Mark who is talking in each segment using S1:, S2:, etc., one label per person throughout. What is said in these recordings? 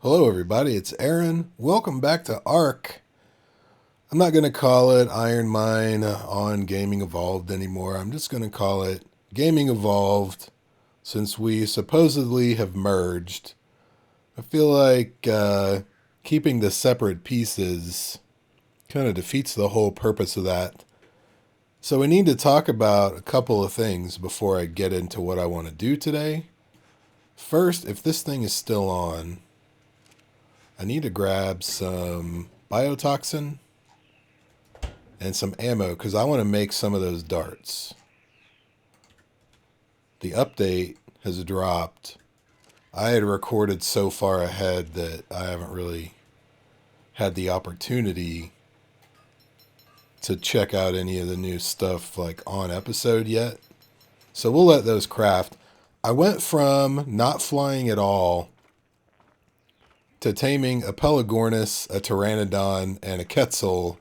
S1: Hello everybody, it's Aaron. Welcome back to ARK. I'm not going to call it Iron Mine on Gaming Evolved anymore. I'm just going to call it Gaming Evolved since we supposedly have merged. I feel like keeping the separate pieces kind of defeats the whole purpose of that. So we need to talk about a couple of things before I get into what I want to do today. First, if this thing is still on, I need to grab some biotoxin and some ammo because I want to make some of those darts. The update has dropped. I had recorded so far ahead that I haven't really had the opportunity to check out any of the new stuff like on episode yet. So we'll let those craft. I went from not flying at all to taming a Pelagornis, a Pteranodon, and a Quetzal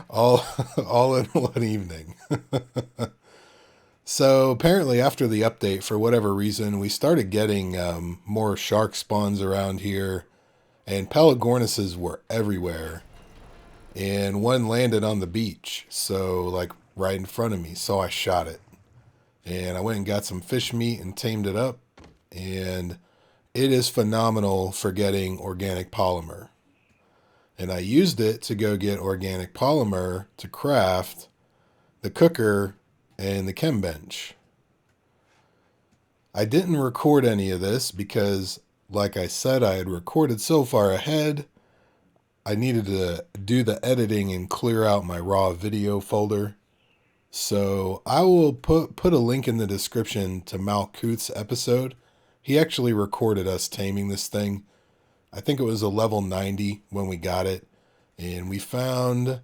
S1: all, all in one evening. So apparently after the update, for whatever reason, we started getting more shark spawns around here, and Pelagornises were everywhere. And one landed on the beach, so like right in front of me, so I shot it. And I went and got some fish meat and tamed it up, and it is phenomenal for getting organic polymer. And I used it to go get organic polymer to craft the cooker and the chem bench. I didn't record any of this because, like I said, I had recorded so far ahead. I needed to do the editing and clear out my raw video folder. So I will put a link in the description to Malkuth's episode. He actually recorded us taming this thing. I think it was a level 90 when we got it. And we found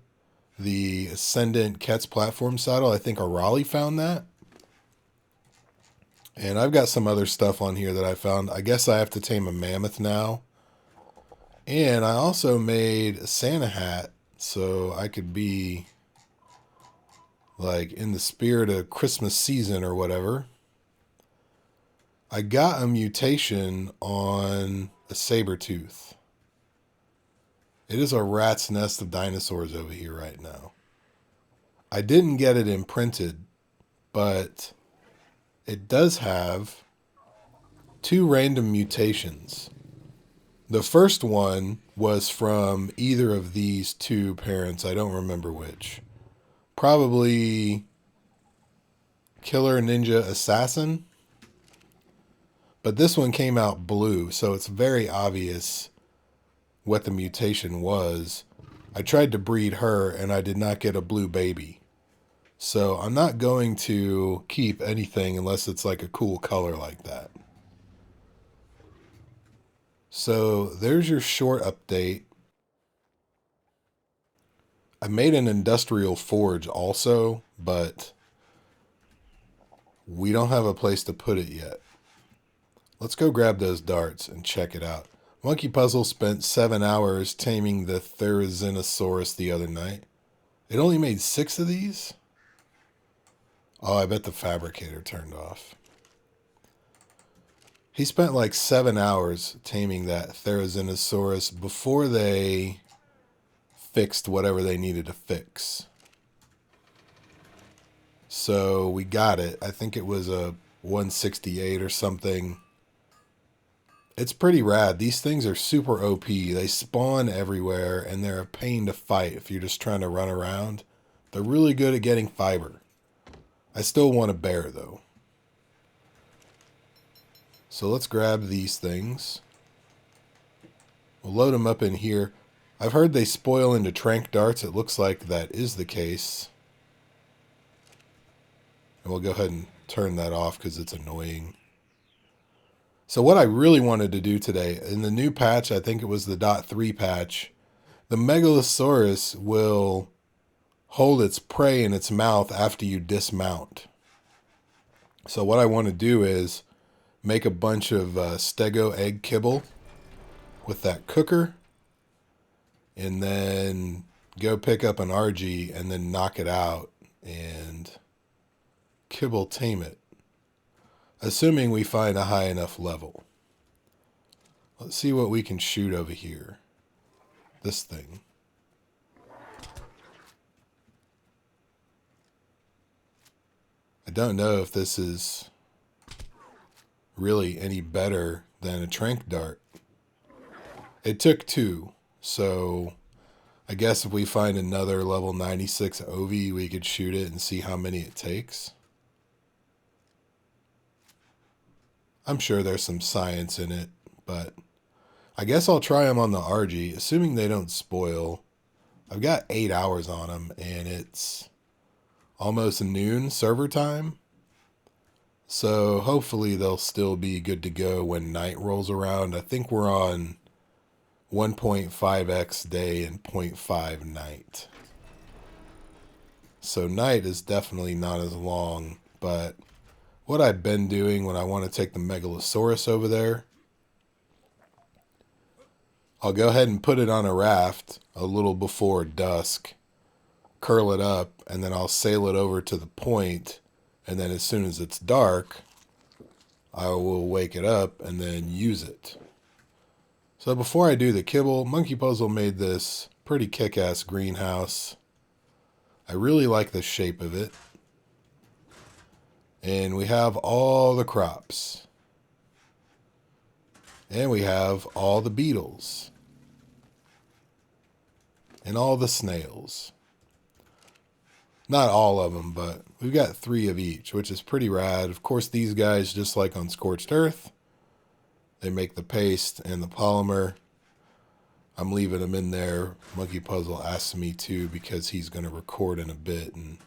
S1: the Ascendant Ket's platform saddle. I think Raleigh found that. And I've got some other stuff on here that I found. I guess I have to tame a mammoth now. And I also made a Santa hat so I could be like in the spirit of Christmas season or whatever. I got a mutation on a saber tooth. It is a rat's nest of dinosaurs over here right now. I didn't get it imprinted, but it does have two random mutations. The first one was from either of these two parents. I don't remember which. Probably Killer Ninja Assassin. But this one came out blue, so it's very obvious what the mutation was. I tried to breed her, and I did not get a blue baby. So I'm not going to keep anything unless it's like a cool color like that. So there's your short update. I made an industrial forge also, but we don't have a place to put it yet. Let's go grab those darts and check it out. Monkey Puzzle spent 7 hours taming the Therizinosaurus the other night. It only made 6 of these? Oh, I bet the fabricator turned off. He spent like 7 hours taming that Therizinosaurus before they fixed whatever they needed to fix. So we got it. I think it was a 168 or something. It's pretty rad. These things are super OP. They spawn everywhere, and they're a pain to fight if you're just trying to run around. They're really good at getting fiber. I still want a bear, though. So let's grab these things. We'll load them up in here. I've heard they spoil into trank darts. It looks like that is the case. And we'll go ahead and turn that off because it's annoying. So what I really wanted to do today, in the new patch, I think it was the .3 patch, the Megalosaurus will hold its prey in its mouth after you dismount. So what I want to do is make a bunch of stego egg kibble with that cooker, and then go pick up an Argie and then knock it out and kibble tame it. Assuming we find a high enough level. Let's see what we can shoot over here. This thing. I don't know if this is really any better than a tranq dart. It took 2, so I guess if we find another level 96 OV, we could shoot it and see how many it takes. I'm sure there's some science in it, but I guess I'll try them on the Argie, assuming they don't spoil. I've got 8 hours on them, and it's almost noon server time. So hopefully they'll still be good to go when night rolls around. I think we're on 1.5x day and 0.5 night. So night is definitely not as long, but what I've been doing when I want to take the Megalosaurus over there, I'll go ahead and put it on a raft a little before dusk, curl it up, and then I'll sail it over to the point, and then as soon as it's dark, I will wake it up and then use it. So before I do the kibble, Monkey Puzzle made this pretty kick-ass greenhouse. I really like the shape of it. And we have all the crops. And we have all the beetles. And all the snails. Not all of them, but we've got 3 of each, which is pretty rad. Of course, these guys, just like on Scorched Earth, they make the paste and the polymer. I'm leaving them in there. Monkey Puzzle asked me to because he's going to record in a bit, and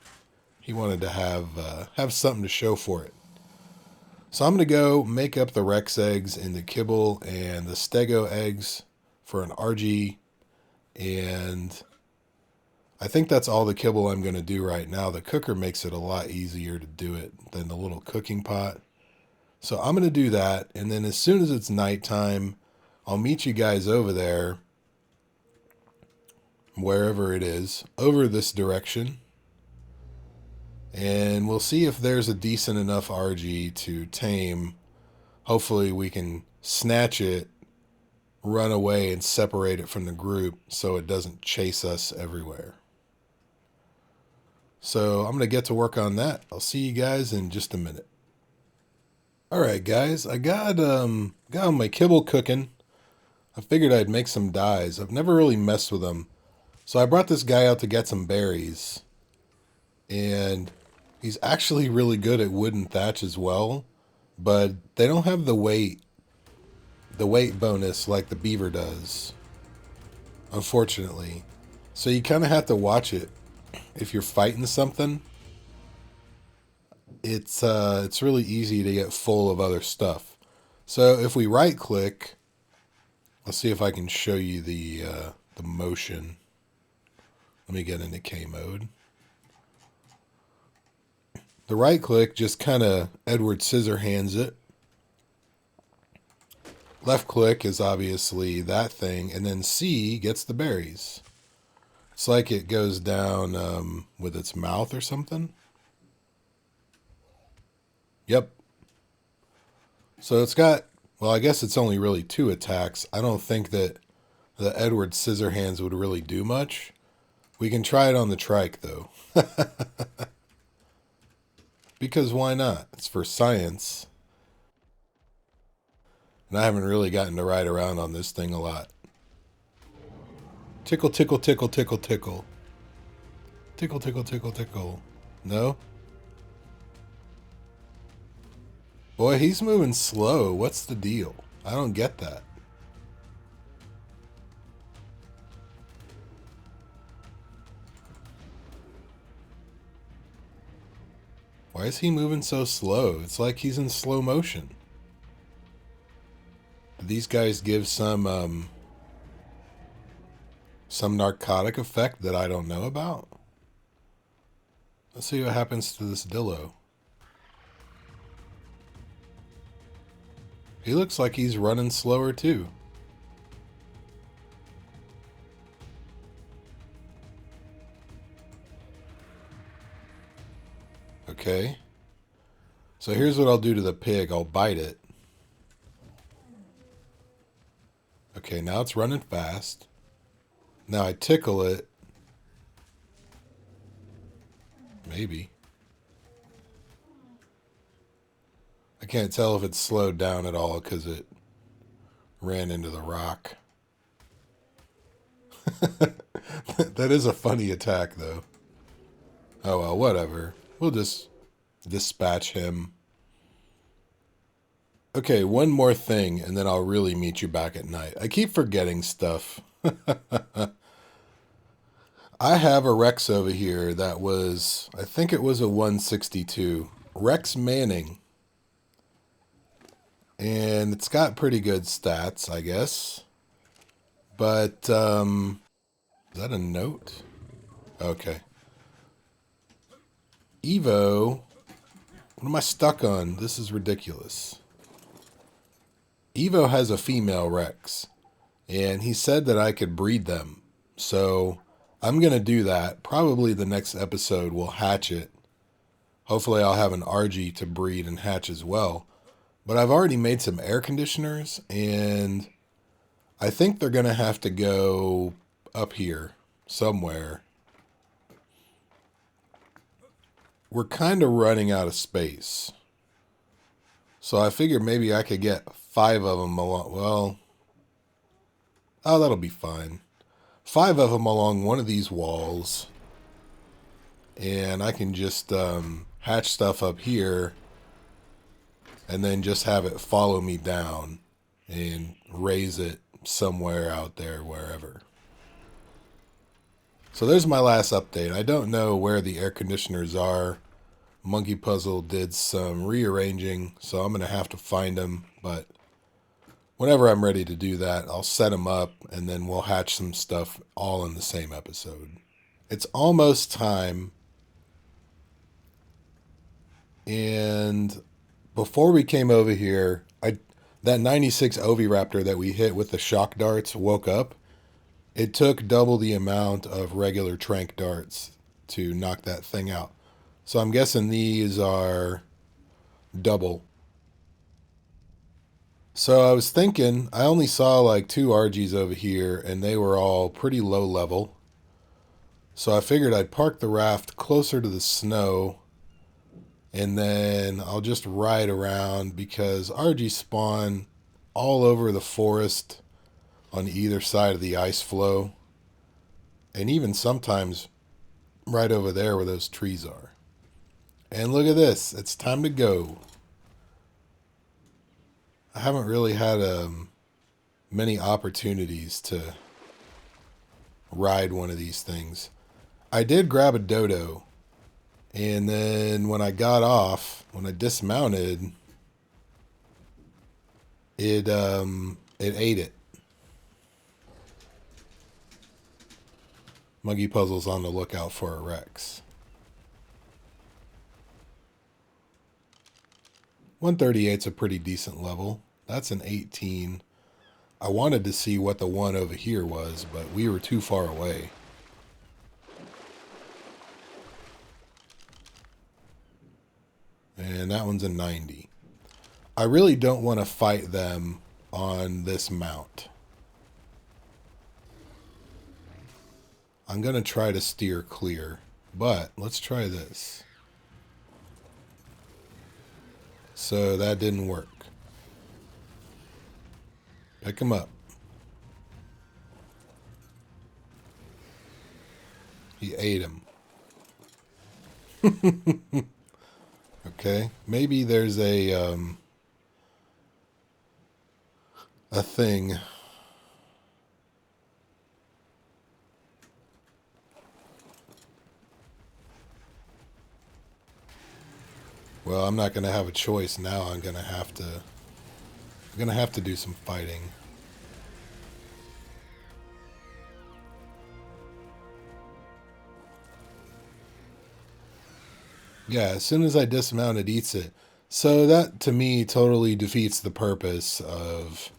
S1: he wanted to have something to show for it. So I'm going to go make up the Rex eggs in the kibble and the Stego eggs for an Argie, and I think that's all the kibble I'm going to do right now. The cooker makes it a lot easier to do it than the little cooking pot. So I'm going to do that, and then as soon as it's nighttime, I'll meet you guys over there, wherever it is, over this direction. And we'll see if there's a decent enough Argie to tame. Hopefully we can snatch it, run away, and separate it from the group so it doesn't chase us everywhere. So I'm going to get to work on that. I'll see you guys in just a minute. Alright guys, I got my kibble cooking. I figured I'd make some dyes. I've never really messed with them. So I brought this guy out to get some berries. And he's actually really good at wood and thatch as well. But they don't have the weight bonus like the beaver does, unfortunately. So you kind of have to watch it. If you're fighting something, it's really easy to get full of other stuff. So if we right click, let's see if I can show you the motion. Let me get into K mode. The right click just kind of Edward Scissorhands it. Left click is obviously that thing, and then C gets the berries. It's like it goes down with its mouth or something. Yep. So it's got, well, I guess it's only really 2 attacks. I don't think that the Edward Scissorhands would really do much. We can try it on the trike, though. Because why not? It's for science. And I haven't really gotten to ride around on this thing a lot. Tickle, tickle, tickle, tickle, tickle. Tickle, tickle, tickle, tickle. No? Boy, he's moving slow. What's the deal? I don't get that. Why is he moving so slow? It's like he's in slow motion. Did these guys give some narcotic effect that I don't know about? Let's see what happens to this Dillo. He looks like he's running slower too. Okay. So here's what I'll do to the pig. I'll bite it. Okay, now it's running fast. Now I tickle it. Maybe. I can't tell if it's slowed down at all because it ran into the rock. That is a funny attack, though. Oh well, whatever. We'll just dispatch him. Okay, one more thing, and then I'll really meet you back at night. I keep forgetting stuff. I have a Rex over here that was, I think it was a 162. Rex Manning. And it's got pretty good stats, I guess. But, is that a note? Okay. Evo. What am I stuck on? This is ridiculous. Evo has a female Rex. And he said that I could breed them. So I'm going to do that. Probably the next episode we'll hatch it. Hopefully I'll have an Argie to breed and hatch as well. But I've already made some air conditioners, and I think they're going to have to go up here somewhere. We're kind of running out of space. So I figured maybe I could get 5 of them along. Well, oh, that'll be fine. 5 of them along one of these walls. And I can just hatch stuff up here. And then just have it follow me down and raise it somewhere out there, wherever. So there's my last update. I don't know where the air conditioners are. Monkey Puzzle did some rearranging, so I'm going to have to find them. But whenever I'm ready to do that, I'll set them up, and then we'll hatch some stuff all in the same episode. It's almost time. And before we came over here, that 96 Oviraptor that we hit with the shock darts woke up. It took double the amount of regular trank darts to knock that thing out. So I'm guessing these are double. So I was thinking, I only saw like 2 Argies over here, and they were all pretty low level. So I figured I'd park the raft closer to the snow, and then I'll just ride around because Argie spawn all over the forest on either side of the ice flow. And even sometimes right over there where those trees are. And look at this. It's time to go. I haven't really had many opportunities to ride one of these things. I did grab a dodo. And then when I got off, when I dismounted, it ate it. Monkey Puzzle's on the lookout for a Rex. 138's a pretty decent level. That's an 18. I wanted to see what the one over here was, but we were too far away. And that one's a 90. I really don't want to fight them on this mount. I'm going to try to steer clear, but let's try this. So that didn't work. Pick him up. He ate him. Okay, maybe there's a thing. Well, I'm not going to have a choice now. I'm going to have to do some fighting. Yeah, as soon as I dismount, it eats it. So that, to me, totally defeats the purpose of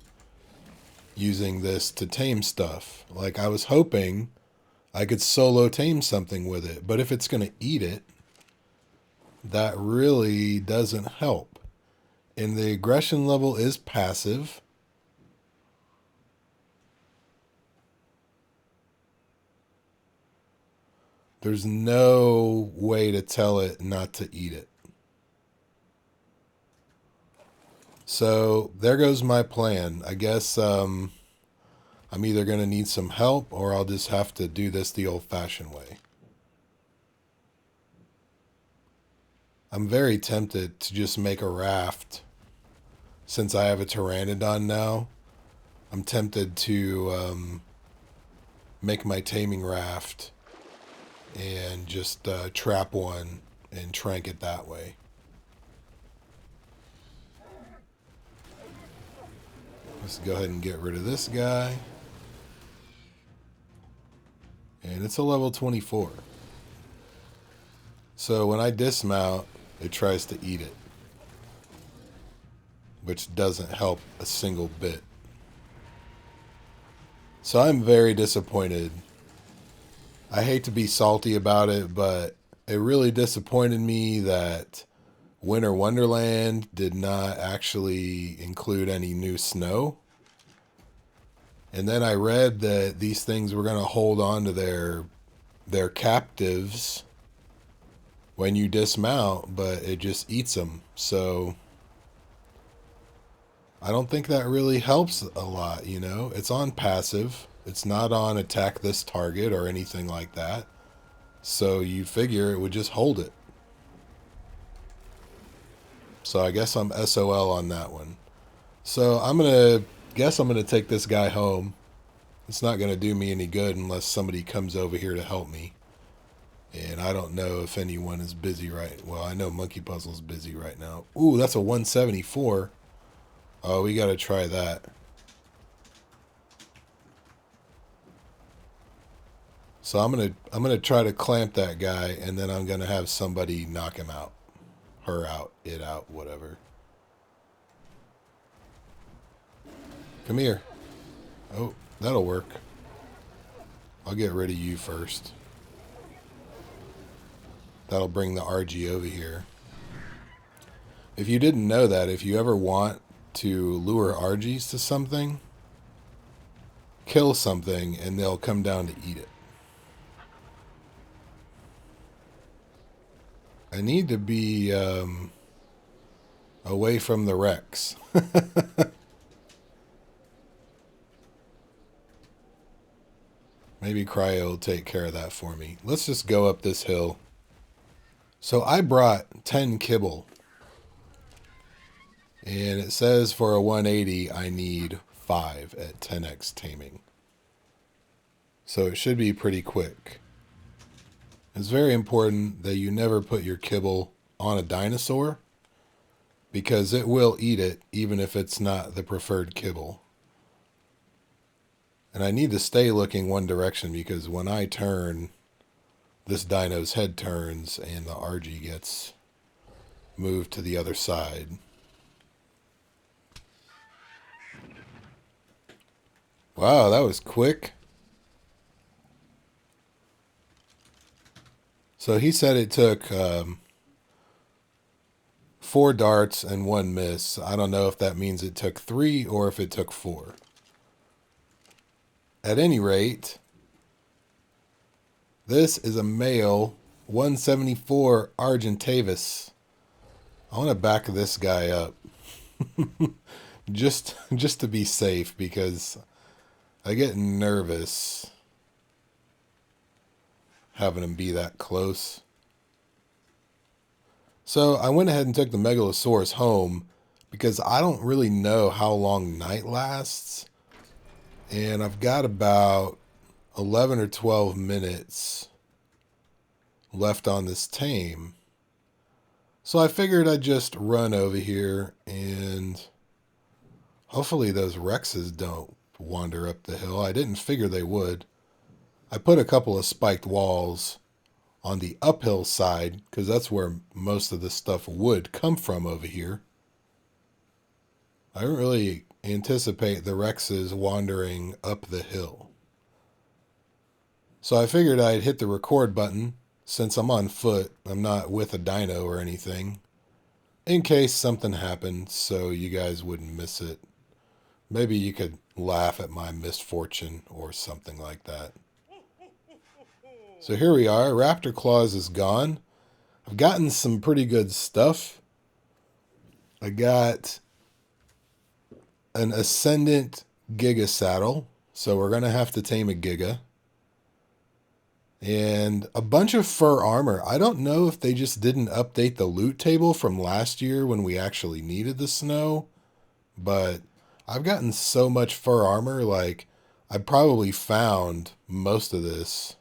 S1: using this to tame stuff. Like, I was hoping I could solo tame something with it. But if it's going to eat it, that really doesn't help. And the aggression level is passive. There's no way to tell it not to eat it. So there goes my plan. I guess I'm either going to need some help or I'll just have to do this the old-fashioned way. I'm very tempted to just make a raft. Since I have a pteranodon now, I'm tempted to make my taming raft and just trap one and trank it that way. Let's go ahead and get rid of this guy. And it's a level 24. So when I dismount, it tries to eat it, which doesn't help a single bit. So I'm very disappointed. I hate to be salty about it, but it really disappointed me that Winter Wonderland did not actually include any new snow. And then I read that these things were going to hold on to their captives when you dismount, but it just eats them. So I don't think that really helps a lot, you know? It's on passive. It's not on attack this target or anything like that. So you figure it would just hold it. So I guess I'm SOL on that one. So I'm going to take this guy home. It's not going to do me any good unless somebody comes over here to help me. And I don't know if anyone is busy well, I know Monkey Puzzle's busy right now. Ooh, that's a 174. Oh, we got to try that. So I'm gonna try to clamp that guy, and then I'm gonna have somebody knock him out. Her out, it out, whatever. Come here. Oh, that'll work. I'll get rid of you first. That'll bring the Argie over here. If you didn't know that, if you ever want to lure Argies to something, kill something and they'll come down to eat it. I need to be away from the wrecks. Maybe Cryo will take care of that for me. Let's just go up this hill. So I brought 10 kibble. And it says for a 180, I need 5 at 10x taming. So it should be pretty quick. It's very important that you never put your kibble on a dinosaur, because it will eat it even if it's not the preferred kibble. And I need to stay looking one direction, because when I turn, this dino's head turns and the Argie gets moved to the other side. Wow, that was quick. So he said it took 4 darts and 1 miss. I don't know if that means it took 3 or if it took 4. At any rate, this is a male 174 argentavis. I want to back this guy up. just to be safe, because I get nervous having him be that close. So I went ahead and took the Megalosaurus home because I don't really know how long night lasts. And I've got about 11 or 12 minutes left on this tame. So I figured I'd just run over here and hopefully those Rexes don't wander up the hill. I didn't figure they would. I put a couple of spiked walls on the uphill side because that's where most of the stuff would come from over here. I don't really anticipate the Rexes wandering up the hill. So I figured I'd hit the record button since I'm on foot. I'm not with a dino or anything, in case something happened so you guys wouldn't miss it. Maybe you could laugh at my misfortune or something like that. So here we are. Raptor Claws is gone. I've gotten some pretty good stuff. I got an Ascendant Giga saddle. So we're going to have to tame a Giga. And a bunch of fur armor. I don't know if they just didn't update the loot table from last year when we actually needed the snow. But I've gotten so much fur armor, like I probably found most of this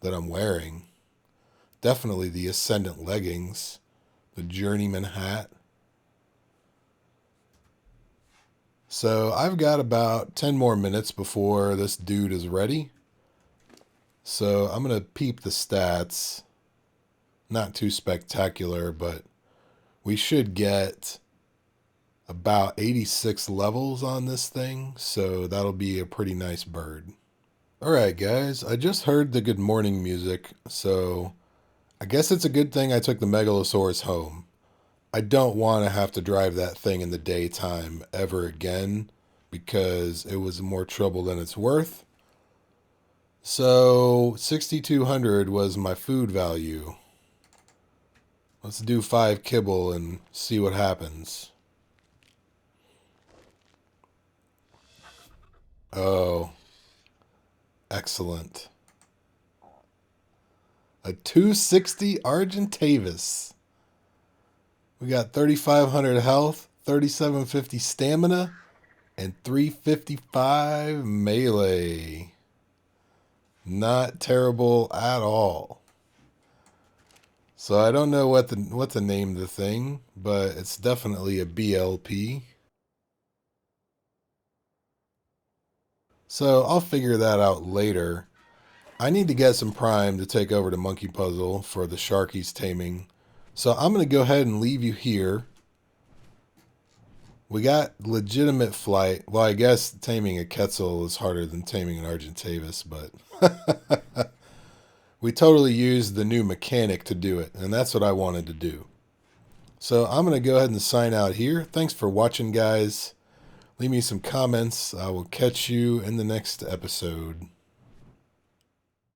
S1: that I'm wearing. Definitely the Ascendant leggings, the Journeyman hat. So I've got about 10 more minutes before this dude is ready. So I'm going to peep the stats. Not too spectacular, but we should get about 86 levels on this thing. So that'll be a pretty nice bird. Alright guys, I just heard the good morning music, so I guess it's a good thing I took the Megalosaurus home. I don't want to have to drive that thing in the daytime ever again, because it was more trouble than it's worth. So 6,200 was my food value. Let's do 5 kibble and see what happens. Oh. Excellent. A 260 argentavis. We got 3,500 health, 3,750 stamina, and 355 melee. Not terrible at all. So I don't know what to name the thing, but it's definitely a BLP. So I'll figure that out later. I need to get some prime to take over to Monkey Puzzle for the Sharky's taming. So I'm going to go ahead and leave you here. We got legitimate flight. Well, I guess taming a Quetzal is harder than taming an Argentavis, but we totally used the new mechanic to do it, and that's what I wanted to do. So I'm going to go ahead and sign out here. Thanks for watching, guys. Leave me some comments. I will catch you in the next episode.